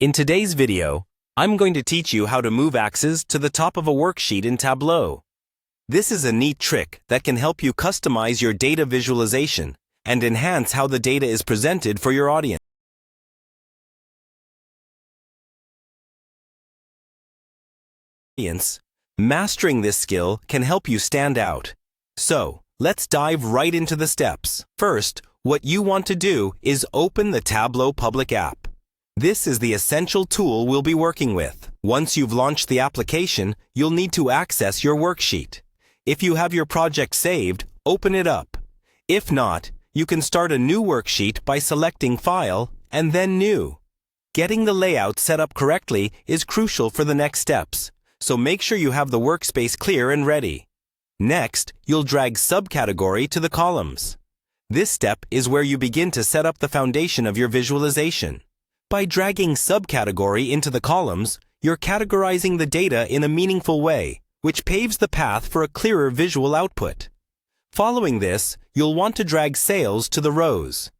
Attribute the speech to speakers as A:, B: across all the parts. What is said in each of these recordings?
A: In today's video, I'm going to teach you how to move axes to the top of a worksheet in Tableau. This is a neat trick that can help you customize your data visualization and enhance how the data is presented for your audience. Mastering this skill can help you stand out. So, let's dive right into the steps. First, what you want to do is open the Tableau public app. This is the essential tool we'll be working with. Once you've launched the application, you'll need to access your worksheet. If you have your project saved, open it up. If not, you can start a new worksheet by selecting File and then New. Getting the layout set up correctly is crucial for the next steps, so make sure you have the workspace clear and ready. Next, you'll drag subcategory to the columns. This step is where you begin to set up the foundation of your visualization. By dragging subcategory into the columns, you're categorizing the data in a meaningful way, which paves the path for a clearer visual output. Following this, you'll want to drag sales to the rows.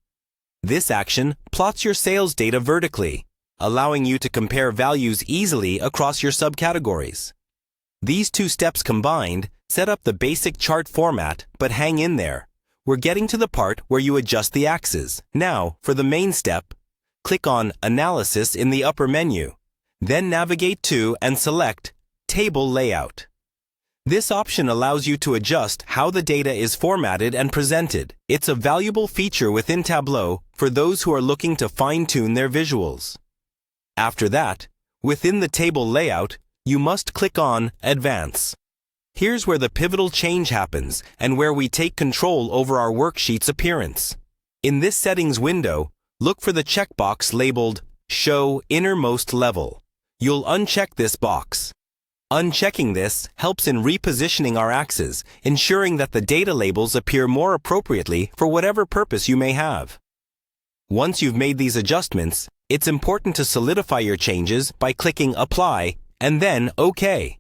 A: This action plots your sales data vertically, allowing you to compare values easily across your subcategories. These two steps combined set up the basic chart format, but hang in there. We're getting to the part where you adjust the axes. Now, for the main step, click on Analysis in the upper menu. Then navigate to and select Table Layout. This option allows you to adjust how the data is formatted and presented. It's a valuable feature within Tableau for those who are looking to fine-tune their visuals. After that, within the table layout, you must click on Advance. Here's where the pivotal change happens and where we take control over our worksheet's appearance. In this settings window, look for the checkbox labeled Show Innermost Level. You'll uncheck this box. Unchecking this helps in repositioning our axes, ensuring that the data labels appear more appropriately for whatever purpose you may have. Once you've made these adjustments, it's important to solidify your changes by clicking Apply and then OK.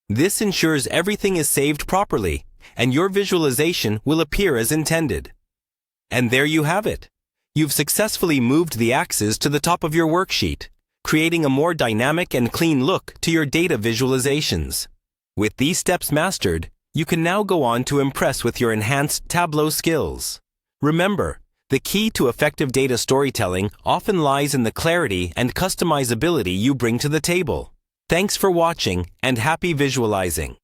A: This ensures everything is saved properly and your visualization will appear as intended. And there you have it. You've successfully moved the axes to the top of your worksheet, creating a more dynamic and clean look to your data visualizations. With these steps mastered, you can now go on to impress with your enhanced Tableau skills. Remember, the key to effective data storytelling often lies in the clarity and customizability you bring to the table. Thanks for watching and happy visualizing.